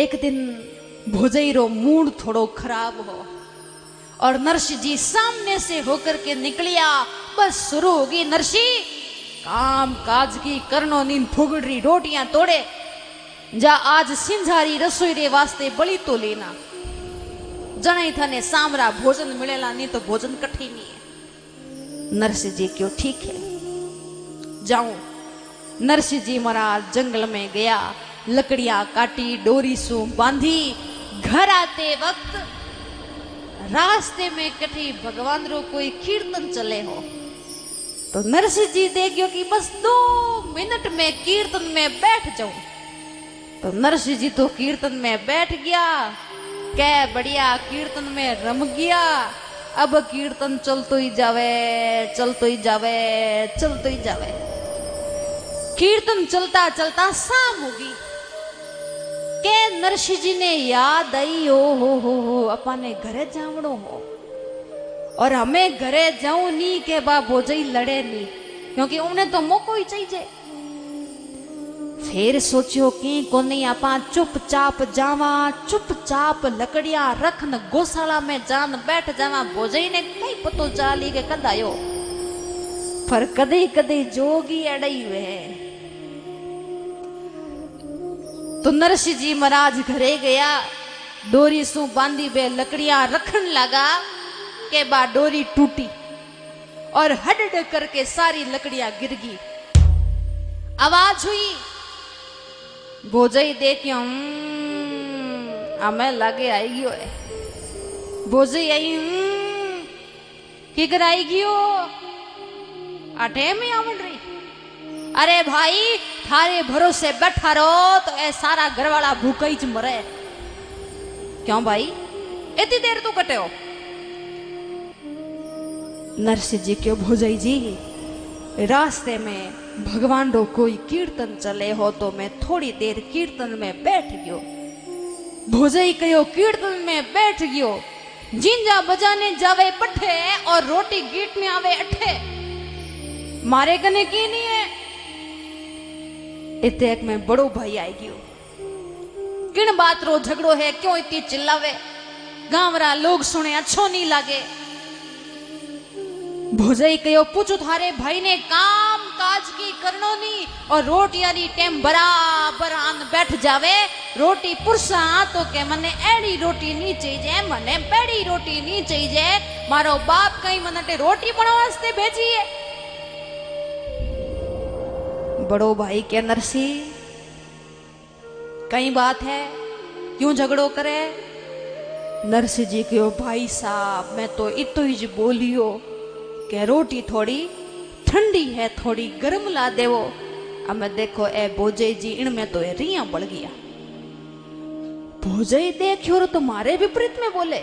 एक दिन भोजई रो मूड थोड़ो खराब हो और नरसिंह जी सामने से होकर के निकलिया। बस शुरू होगी नरसी काम काज की करनो नींद फुगड़ी रोटियां तोड़े जा आज सिंझारी रसोई रे वास्ते बली तो लेना जने थने सामरा भोजन मिलेला नहीं तो भोजन कठी नहीं है। नरसिंह जी क्यों ठीक है जाऊं। नरसिंह जी महाराज जंगल में गया, लकड़ियां काटी, डोरी सू बांधी। घर आते वक्त रास्ते में कठी भगवान रो कोई कीर्तन चले हो तो नरसिंह जी देखियो कि बस 2 मिनट में कीर्तन में बैठ जाऊं। तो नरसिंह जी तो कीर्तन में बैठ गया, कै बढ़िया कीर्तन में रम गया। अब कीर्तन चलतो ही जावे, चलतो ही जावे, चलतो ही जावे। कीर्तन चलता चलता शाम होगी के नरसिंह जी ने याद आई हो अपने घरे जावड़ो हो और हमें घरे जाऊं नहीं के बा भोजई लड़े नहीं क्योंकि उन्हें तो मौको ही चाहिए। फिर सोचियो कि कोनी आपा चुपचाप जावा, चुपचाप लकड़ियां रख न गौशाला में जान बैठ जावा। भोजई ने कई पतो चाली के कद आयो पर कदे कदे जोगी अड़ई वे। तो नरसिंह जी महाराज घरे गया, डोरी सू बांधी बे लकड़ियां रखन लगा के बाद डोरी टूटी और हड करके सारी लकड़ियां गिर गई। आवाज हुई, भोजई देखियो हमें लगे आई गयो है। भोजई आई की कर आई गयो अटे में आवड़ रही। अरे भाई थारे भरोसे बैठा रहो तो ए सारा घर वाला भूखा ही मरे। क्यों भाई इतनी देर तो कटे हो। नरसिंह जी क्यों भोजई जी रास्ते में भगवान रो कोई कीर्तन चले हो तो मैं थोड़ी देर कीर्तन में बैठ गयो। भोजई कहो कीर्तन में बैठ गयो, जिंजा बजाने जावे पठे और रोटी गीट में आवे अठे। मारे कने की नहीं है। इतने एक में बड़ो भाई आई गयो, किन बात रो झगड़ो है, क्यों इतनी चिल्लावे। गांवरा लोग सुने अच्छो नहीं लागे। भोजई कहो पूछो थारे भाई ने काम काज की करनो नहीं और रोटियां री टेम बराबर आन बैठ जावे। रोटी पुरसा तो के मने एड़ी रोटी नहीं चाहिए, मने पेड़ी रोटी नहीं चाहिए। मारो बाप कहीं मने रोटी बनाने वास्ते भेजी है। बड़ो भाई के नरसिंह कई बात है, क्यों झगड़ो करे। नरसिंह जी कहो भाई साहब मैं तो इतो ही बोलियो के रोटी थोड़ी ठंडी है, थोड़ी गर्म ला देवो। अब मैं देखो ए भोजई जी इनमें तो रिया बढ़ गया। भोजई देखियो तो मारे विपरीत में बोले।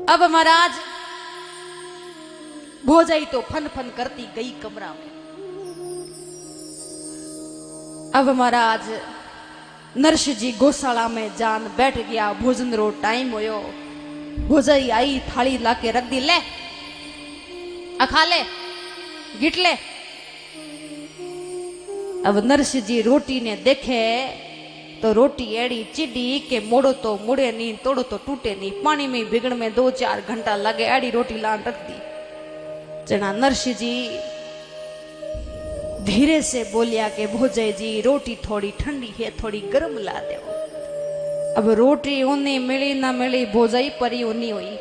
अब महाराज भोजई तो फन फन करती गई कमरा में। अब महाराज नरसिंह जी गौशाला में जान बैठ गया। भोजन रो टाइम होयो। भोजई आई, थाली लाके रख दी, ले खा ले गिट ले। अब नरसिंह जी रोटी ने देखे तो रोटी एड़ी चिड़ी के मोड़ो तो मुड़े नहीं, तोड़ो तो टूटे नहीं। पानी में भिगड़ में 2-4 घंटा लगे, एड़ी रोटी लान रख दी। जना नरसिंह जी धीरे से बोलिया के भोजई जी रोटी थोड़ी ठंडी है, थोड़ी गर्म ला दो। अब रोटी उन्नी मिली ना मिली, भोजई परी उन्नी हुई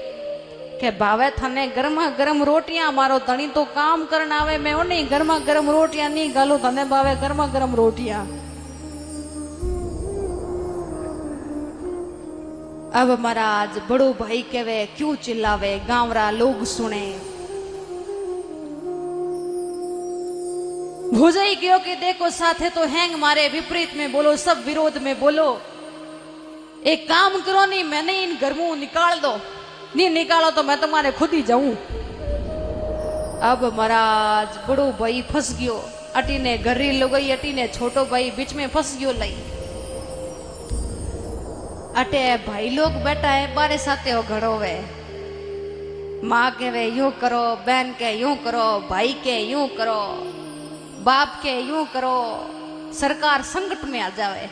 के भावे थाने गर्मा गर्म रोटियां। मारो धनी तो काम करना आवे, मैं उन्नी गर्मा गर्म रोटियां नहीं गालो, थाने भावे गर्मा गर्म रोटियां। अब महाराज बड़ो भाई कहवे क्यों चिल्लावे, गांवरा लोग सुने। भोजई गयो कि देखो साथे तो हैंग मारे, विपरीत में बोलो, सब विरोध में बोलो। एक काम करो नहीं, मैंने इन गर्मों निकाल दो, नहीं निकालो तो मैं तुम्हारे खुद ही जाऊं। अब महाराज बड़ो भाई फंस गयो, अटी ने घरी लो गई, अटी ने छोटो भाई बीच में फंस गयो। लई अटे भाई लोग बैठा है बारे साथे हो घड़ो वे। माँ के वे यूं करो, बहन के यूं करो, भाई के यूं करो, बाप के यूं करो। सरकार संकट में आ जावे।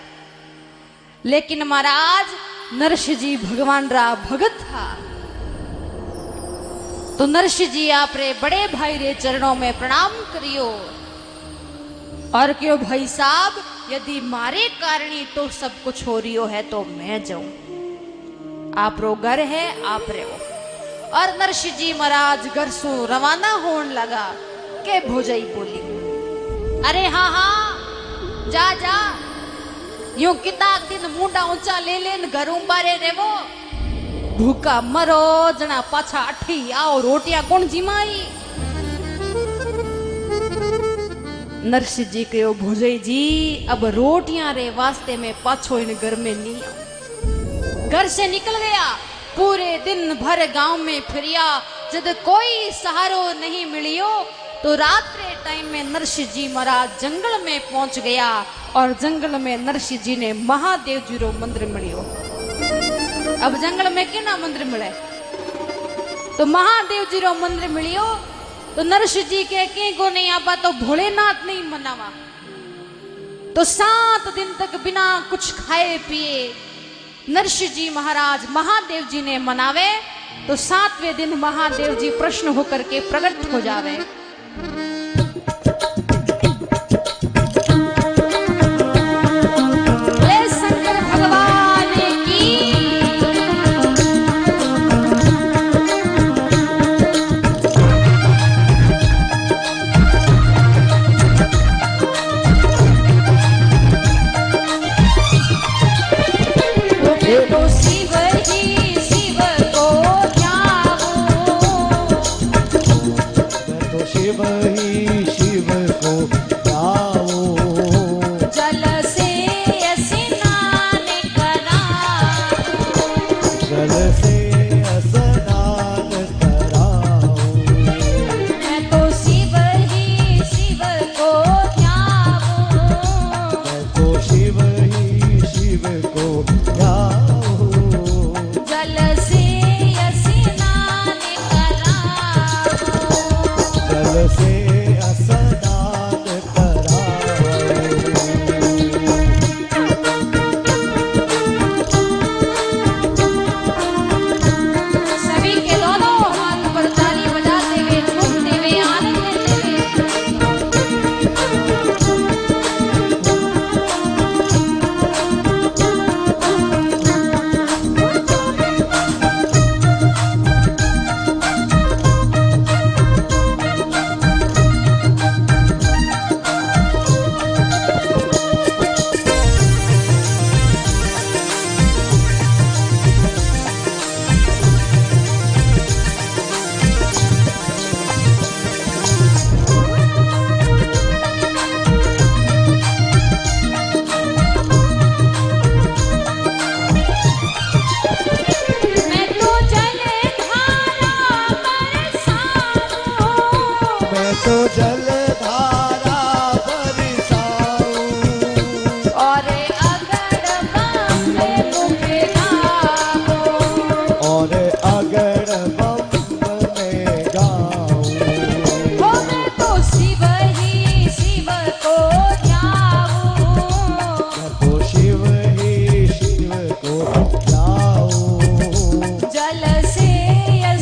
लेकिन महाराज नरसिंह जी भगवान रा भगत था, तो नरसिंह जी आप रे बड़े भाई रे चरणों में प्रणाम करियो और क्यों भाई साहब, यदि मारे कारणी तो सब कुछ हो रियो है तो मैं जाऊं, आप रो घर है आप रे वो। और नरसिंह जी महाराज घर से रवाना होने लगा के भोजाई बोली, अरे हाँ हाँ जा जा, यूं कितना दिन मुंडा ऊंचा ले लेन घर बारे रेवो, भूखा मरो जना पाछा अठी आओ, रोटियां कौन जिमाई। नरसिंह जी कहो, भोजाई जी अब रोटियां रे वास्ते में पाछो इन घर में नहीं आऊं। घर से निकल गया, पूरे दिन भर गांव में फिरिया, जब कोई सहारो नहीं मिलियो तो रात रे टाइम में नरसिंह जी महाराज जंगल में पहुंच गया और जंगल में नरसिंह जी ने महादेव जी रो मंदिर मिलियो। अब जंगल में किना मंदिर मिले, तो महादेव जी रो मंदिर मिलियो। तो नरसिंह जी के को नहीं आपा तो भोलेनाथ नहीं मनावा, तो 7 दिन तक बिना कुछ खाए पिए नरसिंह जी महाराज महादेव जी ने मनावे। तो 7वें दिन महादेव जी प्रश्न होकर के प्रकट हो जावे। शंकर भगवान की तो शिव ही शिव को ध्याओ, तो शिव ही शिव को ध्याओ, जल से स्नान कराओ, जल से स्नान कराओ। मैं तो शिव ही शिव को ध्याओ, मैं तो शिव ही शिव को ध्याओ, जल से स्नान कराओ, जल से स्नान कराओ। सभी के दोनों हाथ पर ताली बजाते हुए झूमते हुए आनंद लेते हुए मैं तो जलधारा बरसाऊं, मैं तो जलधारा बरसाऊं, और अगर बम में मुझे गाओ, और अगर बम में गाऊं। हो मैं तो शिव ही शिव को ध्याऊं, मैं तो शिव ही शिव को ध्याऊं, जल से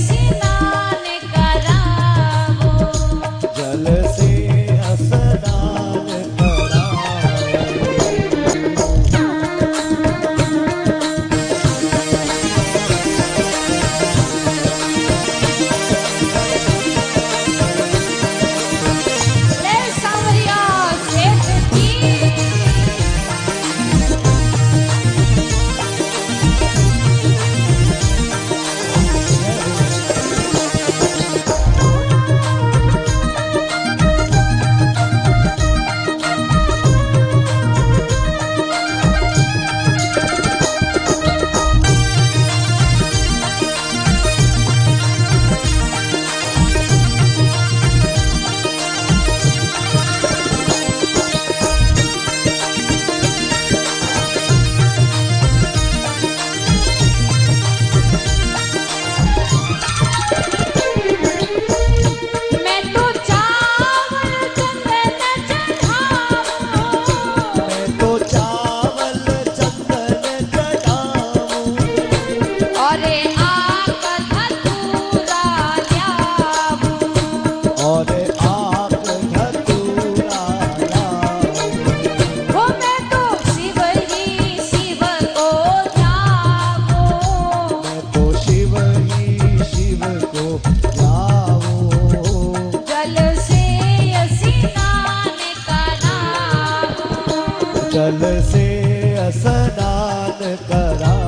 स्नान कराओ, जल जाओ। जल से स्नान कराओ। जल से स्नान कराओ।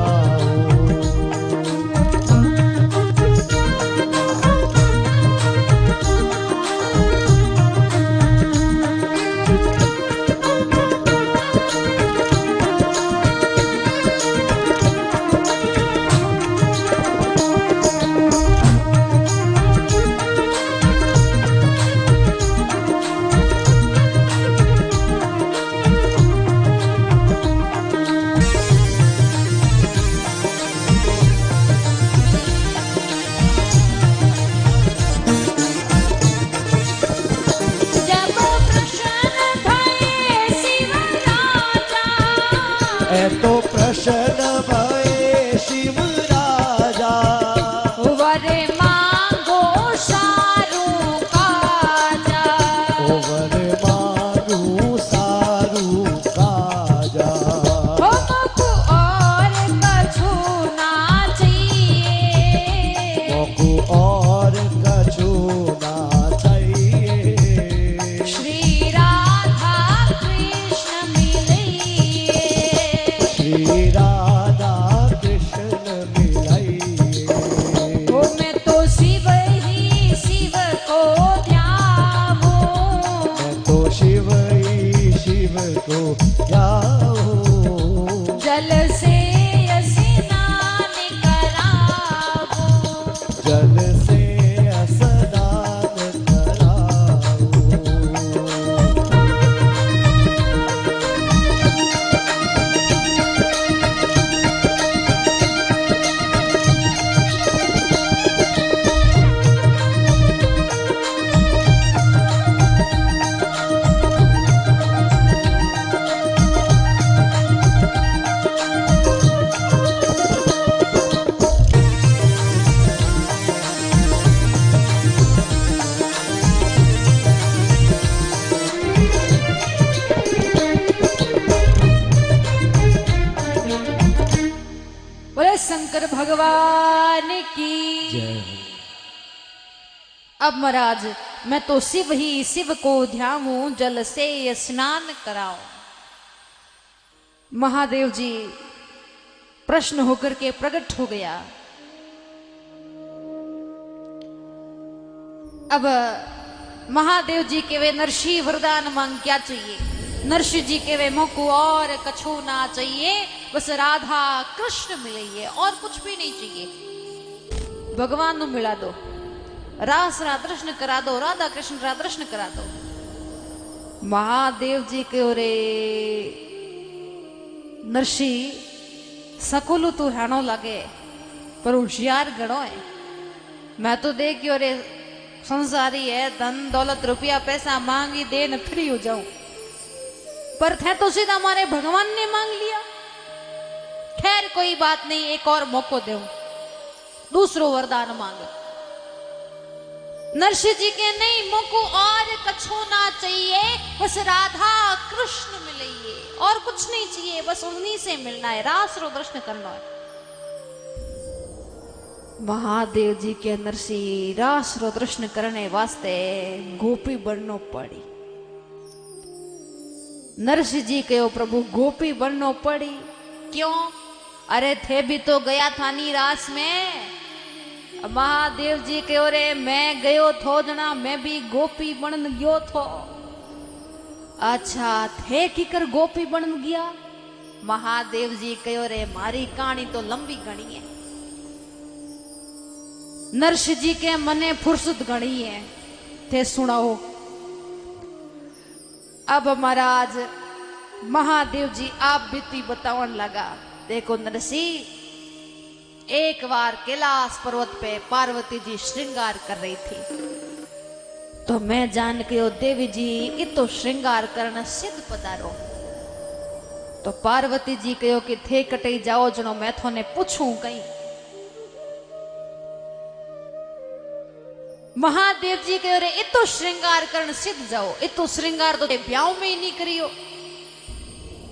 जब प्रसन्न भये शिव राजा। तो प्रसन्न भये शिव राजा। वरे मांगो सारू काजा। वर मांगू सारू काजा। हमको और कछु ना चाहिए। मोकू और कछु ना चाहिए। श्री राधा कृष्ण मिलिए। श्री राधा कृष्ण मिलाइए। ओ मैं तो शिव ही शिव को ध्याऊं। मैं तो शिव ही शिव को जाऊं। जल से स्नान कराऊं। जल से स्नान कराऊं। बोले शंकर भगवान की। जय। अब महाराज मैं तो शिव ही शिव को ध्याऊं। जल से स्नान कराऊं। महादेव जी प्रश्न होकर के प्रकट हो गया। अब महादेव जी के वे नरसी वरदान मांग क्या चाहिए। नरसिंह जी के वे मुख और कछु ना चाहिए, बस राधा कृष्ण मिले और कुछ भी नहीं चाहिए। भगवान नु मिला दो, रास राधा कृष्ण करा दो, राधा कृष्ण राधा कृष्ण करा दो। महादेव जी के ओरे नरसिंह सकुलू तू हैणो लगे पर होशियार गणो है। मैं तो देखियो रे संसारी है, धन दौलत रुपया पैसा मांगी दे न फ्री हो जाऊं, पर थे तो सीधा हमारे भगवान ने मांग लिया। खैर कोई बात नहीं, एक और मौको दो, दूसरो वरदान मांग। नरसिंह जी के नहीं मुको और कछु ना चाहिए, बस राधा कृष्ण मिले और कुछ नहीं चाहिए, बस उन्हीं से मिलना है, रास रो दर्शन करना है। महादेव जी के नरसिंह रास रो दर्शन करने वास्ते गोपी बननो पड़ी। नरसिंह जी कहो प्रभु गोपी बननो पड़ी क्यों? अरे थे भी तो गया था नी रास में। महादेव जी कहो रे मैं गयो थो जना, मैं भी गोपी बन गयो थो। अच्छा थे किकर गोपी बन गया? महादेव जी कहो रे मारी कहानी तो लंबी घनी है, नरसिंह जी के मने फुर्सत घनी है, थे सुनाओ। अब महाराज महादेव जी आप बीती बतावन लगा। देखो नरसिंह, एक बार कैलाश पर्वत पे पार्वती जी श्रृंगार कर रही थी, तो मैं जान के ओ देवी जी इतो श्रृंगार करना सिद्ध पधारो। तो पार्वती जी कहो कि थे कटे जाओ जनो मैं थोने पूछूं कहीं। महादेव जी कहो रे इतो श्रृंगार करण सिद्ध जाओ, इतो श्रृंगार तो ब्याह में ही नहीं करियो।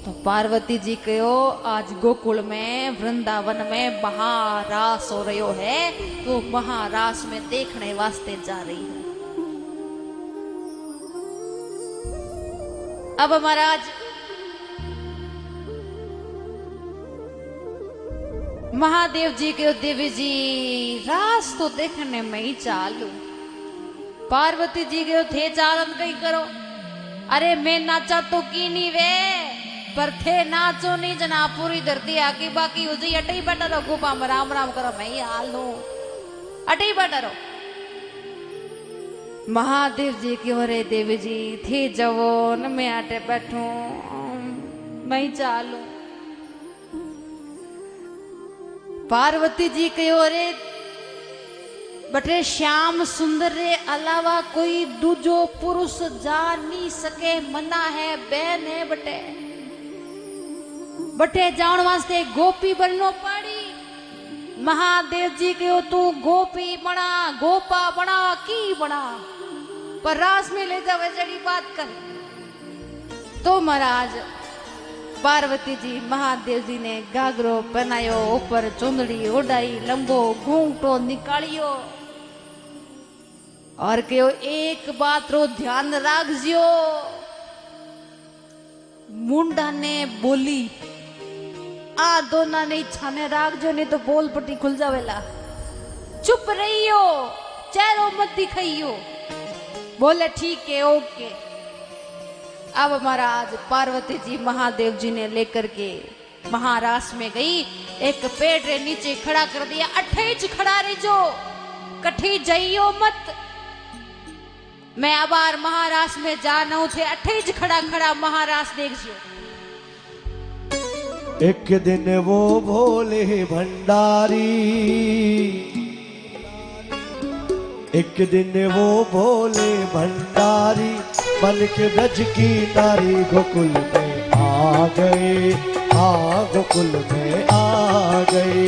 तो पार्वती जी कहो आज गोकुल में वृंदावन में महारास हो रही है, तो महारास में देखने वास्ते जा रही है। अब महाराज महादेव जी के देवी जी रास तो देखने में ही चालू। पार्वती जी के थे चालन कहीं करो, अरे मैं नाचा तो की नहीं वे, पर थे नाचो नहीं जना पूरी धरती आकी बाकी हो जाई। अटई बैठा रहो गोपा में राम राम करो, मैं ही हाल लू अटई बैठा रहो। महादेव जी की अरे देवी जी थे जवो न मैं आटे बैठू, मैं ही चालू। पार्वती जी कहो अरे बटे श्याम सुंदर रे अलावा कोई दूजो पुरुष जा नहीं सके, मना है बैन है बटे बटे जान वास्ते गोपी बननो पड़ी। महादेव जी कहो तू गोपी बना गोपा बना की बना, पर रास में ले जावे जड़ी बात कर। तो महाराज पार्वती जी महादेव जी ने घाघरो पहनायो, ऊपर चुंदड़ी उड़ाई, लंबो घूंघटो निकालियो और कहो एक बात रो ध्यान राखजियो। मुंडा ने बोली आ दोना ने छाने राखजो, नहीं तो बोल पट्टी खुल जावेला। चुप रहियो, चेहरो मत दिखाइयो। बोले ठीक है ओके। अब महाराज पार्वती जी महादेव जी ने लेकर के महारास में गई, एक पेड़ रे नीचे खड़ा कर दिया। अठेज खड़ा रही जो कठी जाइयो मत, मैं अबार महारास में जाना थे। अठेज खड़ा खड़ा महारास देख जो। एक दिन वो भोले भंडारी, एक दिन वो भोले भंडारी बन के ब्रज की नारी गोकुल में आ गए, हाँ गोकुल में आ गए।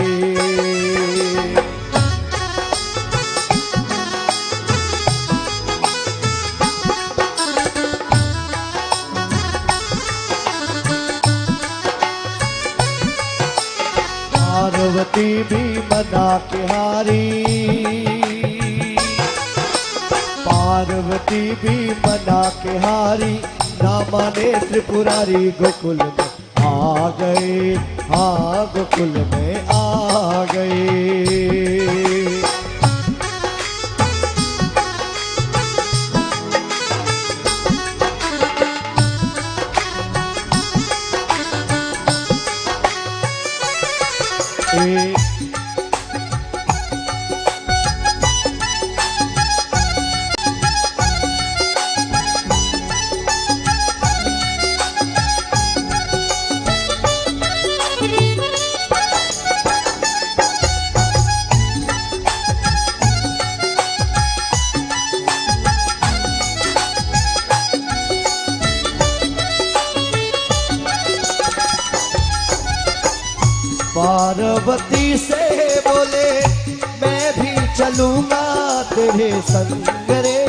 पार्वती भी मना के हारी, पार्वती भी मना के हारी, ना माने त्रिपुरारी गोकुल में आ गए, हाँ गोकुल में आ गए। पार्वती से बोले मैं भी चलूंगा तेरे संग रे,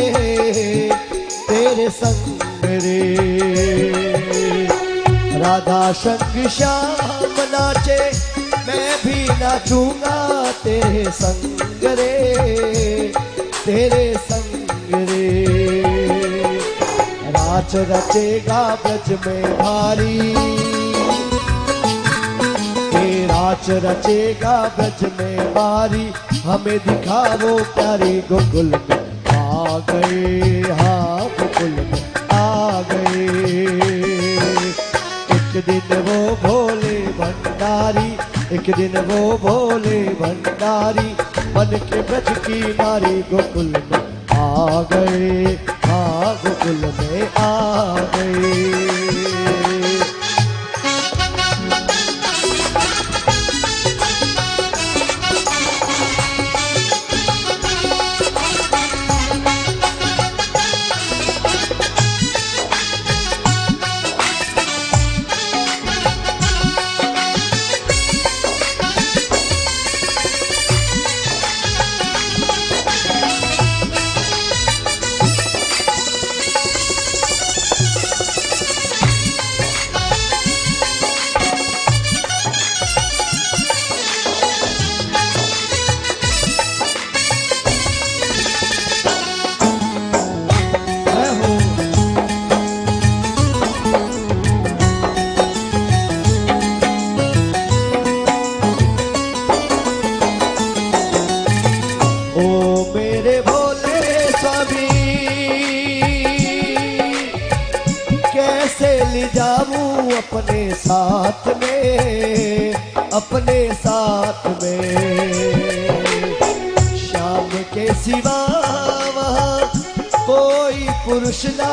तेरे संग रे। राधा संग श्याम नाचे मैं भी नाचूंगा तेरे संग रे, तेरे संग रे। राच रचेगा ब्रज में भारी, नाच रचेगा ब्रज में बारी, हमें दिखाओ प्यारी गोकुल में आ गए, हाँ गोकुल में आ गए। एक दिन वो भोले भंडारी, एक दिन वो भोले भंडारी बन के ब्रज की नारी गोकुल में आ गए, हाँ गोकुल में आ गए। लूं अपने साथ में, अपने साथ में। शाम के सिवा वहाँ कोई पुरुष ना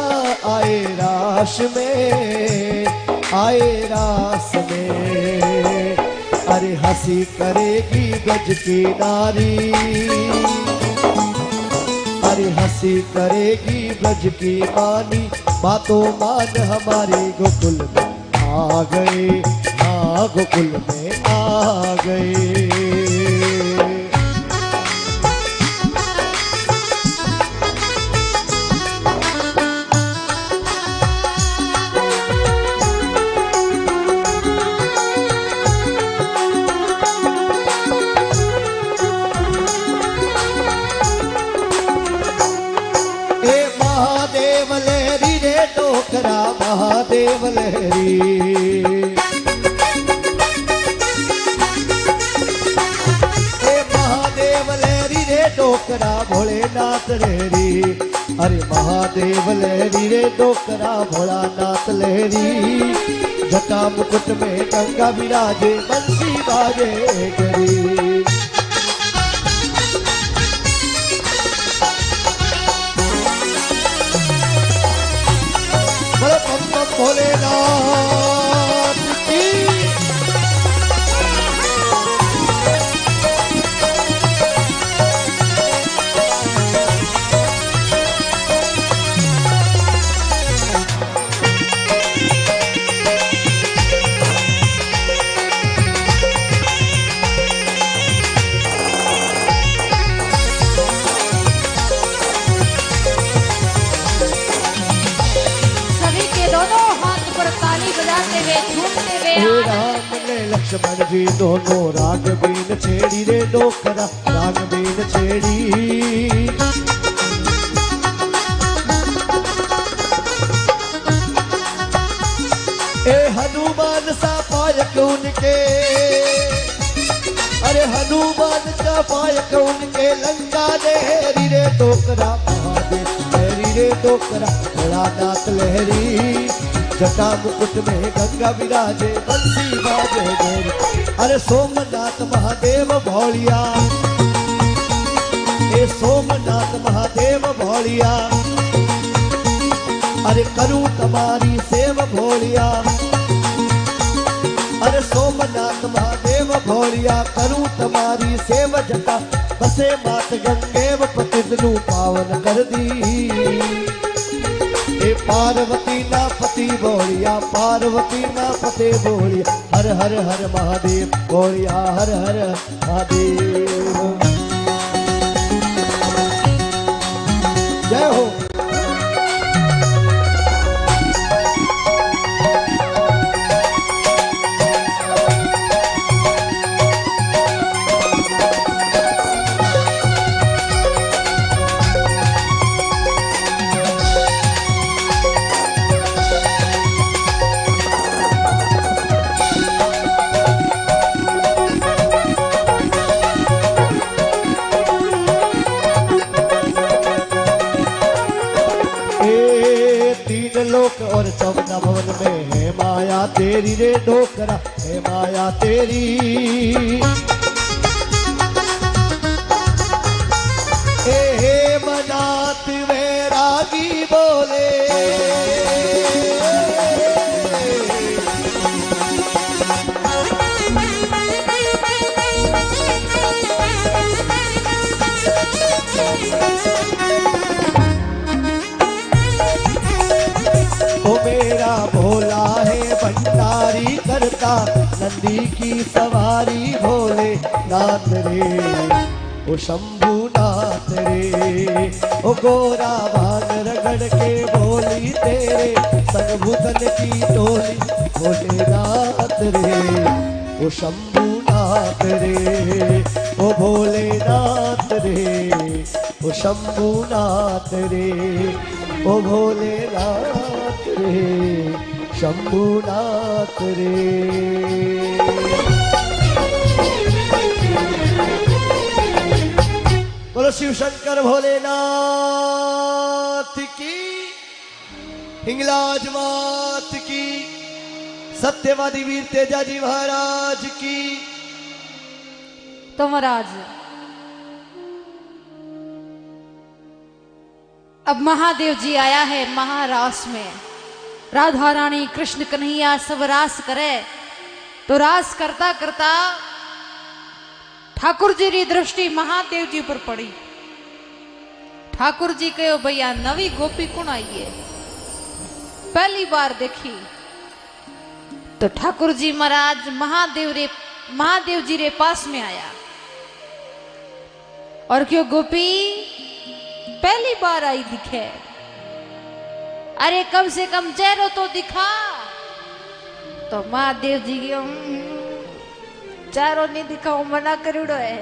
आए राश में, आए रास में। अरे हंसी करेगी ब्रज की नारी, अरे हंसी करेगी ब्रज की मानी, बातों मान हमारे गोकुल में आ गए, हाँ गोकुल में आ गए। महादेव लहरी, ए महादेव लहरी रे डोकरा भोलेनाथ लहरी। अरे महादेव लहरी रे डोकरा भोलानाथ लहरी। जटा मुकुट में गंगा विराजे बंसी बाजे गरी। भोलेनाथ की राम ने लक्ष्मण जी दोनों राग बीन छेड़ी रे डोकरा, राग बीन छेड़ी। ए हनुमान सा पायक उनके, अरे हनुमान का पायक उनके लंका लहरी रे डोकरा, महादेव लहरी रे डोकरा भोलानाथ लहरी। जटा मुकुट में गंगा विराजे बंसी बाजे गोरी। अरे सोमनाथ महादेव भौलिया, ए सोमनाथ महादेव भौलिया। अरे करूं तुम्हारी सेव भोलिया, अरे सोमनाथ महादेव भौलिया। करूं तुम्हारी सेव जटा बसे मात गंगेव प्रतिदिनु पावन कर दी। पार्वती ना पति बोलिया, पार्वती ना पति बोलिया। हर हर हर महादेव बोलिया, हर हर महादेव। जय हो। और 14 भवन में है माया तेरी रे डोकरा, है माया तेरी। हे मनात वैरागी बोले, मेरा भोला है भंडारी करता नंदी की सवारी भोले नाथ रे, ओ शंभू नाथ रे। ओ गोरा भाग रगड़ के बोली तेरे संग भूतन की टोली भोले नाथ रे, ओ शंभू नाथ रे। ओ भोले नाथ रे, ओ शंभू नाथ रे। ओ भोले नाथ रे, शंभुनाथ रे। बोलो शिव शंकर भोलेनाथ की, हिंगलाज मात की। सत्यवादी वीर तेजाजी महाराज की। तो महाराज अब महादेव जी आया है महारास में। राधा रानी कृष्ण कन्हैया सब रास करे तो रास करता करता ठाकुर जी की दृष्टि महादेव जी पर पड़ी। ठाकुर जी कहो भैया नवी गोपी कौन आई है, पहली बार देखी। तो ठाकुर जी महाराज महादेव जी रे पास में आया और क्यों गोपी पहली बार आई दिखे, अरे कम से कम चेहरा तो दिखा। तो महादेव जी की चेहरा नहीं दिखाओ मना करूड़ो है।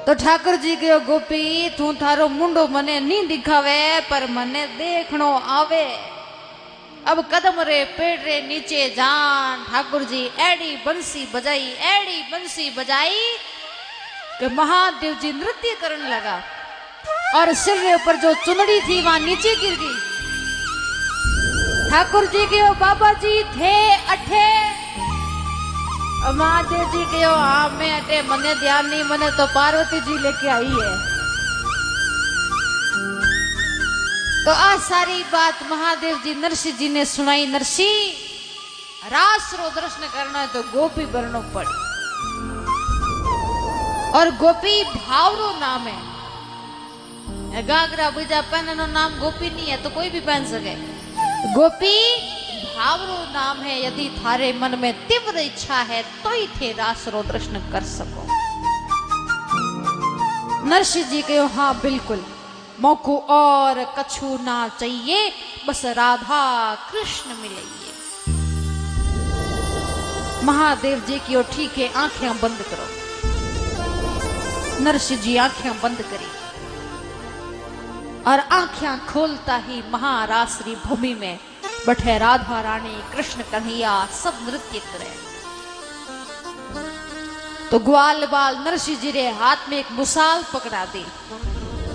तो ठाकुर जी के गोपी तू थारो मुंडो मने नहीं दिखावे पर मने देखनो आवे। अब कदम रे पेड़ रे नीचे जान ठाकुर जी एड़ी बंसी बजाई कि महादेव जी नृत्य करने लगा और सिर के ऊपर जो चुनड़ी थी वहां नीचे गिर गई। ठाकुर जी के बाबा जी थे अठे, महादेव जी के हाँ मैं अटे मने ध्यान नहीं, मने तो पार्वती जी लेके आई है। तो आ सारी बात महादेव जी नरसिंह जी ने सुनाई। नरसिंह रास रो दर्शन करना है तो गोपी बरनो पड़, और गोपी भावरो नाम है। गागरा बीजा पहननो नाम गोपी नहीं है तो कोई भी पहन सके। गोपी भावरो नाम है। यदि थारे मन में तीव्र इच्छा है तो ही थे रास रो दर्शन कर सको। नरसिंह जी कहो हाँ बिल्कुल, मौको और कछु ना चाहिए, बस राधा कृष्ण मिलेंगे। महादेव जी की ठीक है, आंखें बंद करो। नरसिंह जी आंखें बंद करी और आंखें खोलता ही महारासरी भूमि में बैठे राधा रानी कृष्ण कन्हैया सब नृत्य करे। तो ग्वाल बाल नरसिंह जी रे हाथ में एक मुसाल पकड़ा दी।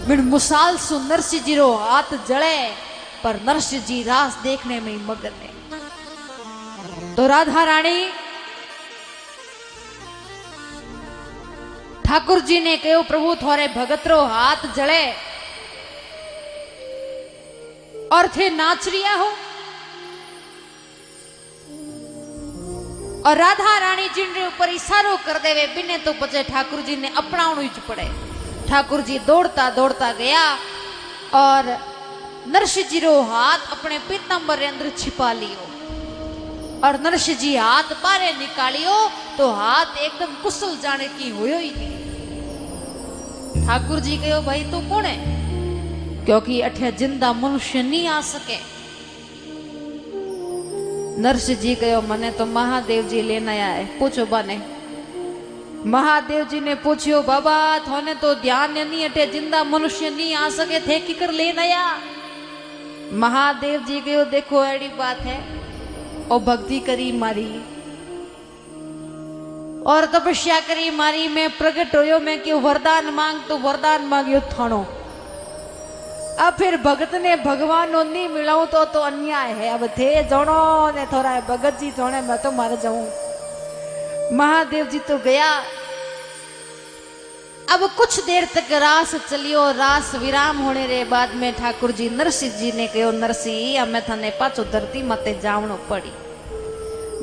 बिन मुसाल सु नरसिंह जी रो हाथ जले पर नरसिंह जी रास देखने में मगन है। तो राधा रानी ठाकुर जी ने कहो प्रभु थोड़े भगत रो हाथ जले और थे नाच रिया हो। और राधा रानी जिन रे ऊपर इशारो कर देवे बिने तो बचे ठाकुर जी ने अपनावणु ही पड़े। ठाकुर जी दौड़ता दौड़ता गया और नरसिंह जी रो हाथ अपने पीतांबर के अंदर छिपा लियो और नरसिंह जी हाथ बाहर निकालियो तो हाथ एकदम कुशल जाने की होयो ही नहीं। ठाकुर जी कहो भाई तू कौन है, क्योंकि अठे जिंदा मनुष्य नहीं आ सके। नरसिंह जी कहो मने तो महादेव जी लेना आया है, पूछो बाने। महादेव जी ने पूछियो बाबा थोने तो ध्यान नहीं, अठे जिंदा मनुष्य नहीं आ सके थे कि कर लेना आया। महादेव जी कहो देखो ऐडी बात है, और भक्ति करी मारी और तपस्या करी मारी, मैं प्रकट होयो, मैं क्यों वरदान मांग तो वरदान मांगियो थानो। अब फिर भगत ने भगवान नो नहीं मिलाऊं तो अन्याय है। अब थे जोनो ने थोड़ा भगत जी जोने मैं तो मर जाऊं। महादेव जी तो गया। अब कुछ देर तक रास चलियो। रास विराम होने रे बाद में ठाकुर जी नरसिंह जी ने कहो नरसिंह हमें थाने पाछो धरती माते जावनो पड़ी।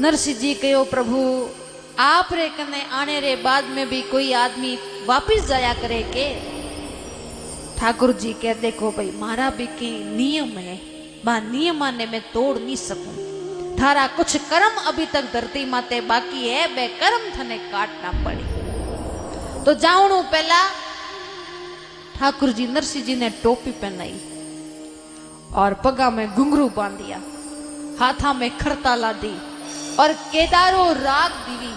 नरसिंह जी कहो प्रभु आप रे कने आने रे बाद में भी कोई आदमी वापिस जाया करे के। ठाकुर जी कह देखो भाई मारा भी की नियम है, बा नियम ने मैं तोड़ नहीं सकूं। थारा कुछ कर्म अभी तक धरती माते बाकी है, बे कर्म थने काटना पड़ी। तो जाऊणू पहला ठाकुर जी नरसिंह जी ने टोपी पहनाई और पगा में घुंघरू बांधिया, हाथा में खरता ला दी और केदारो राग दीवी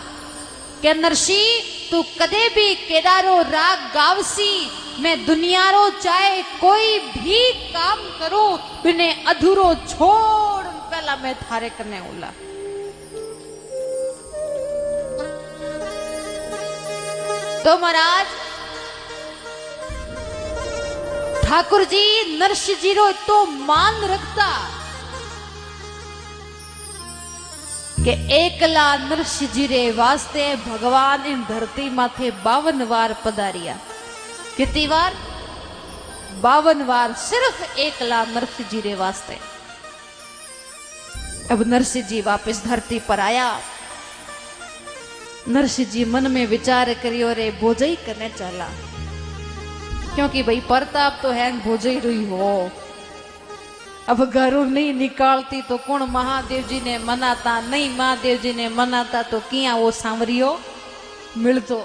के नरसिंह तू कदे भी केदारो राग गावसी, मैं दुनियारो चाहे कोई भी काम करूं बिने अधूरो छोड़ पहला मैं थारे करने उला। तो महाराज ठाकुर जी नरसिंह जी रो तो मान रखता કે એકલા નરસિંહજી રે વાસ્તે ભગવાન इन धरती माथे 52 वार पधारिया। कितनी वार? 52 वार सिर्फ एकला नरसिंह जी रे वास्ते। अब नरसिंह जी वापस धरती पर आया। नरसिंह जी मन में विचार करियो रे भोजई करने चला, क्योंकि भाई प्रताप तो है भोजई रही हो। अब घरों नहीं निकालती तो कौन महादेव जी ने मनाता, नहीं महादेव जी ने मनाता तो किया वो सांवरियो मिलतो।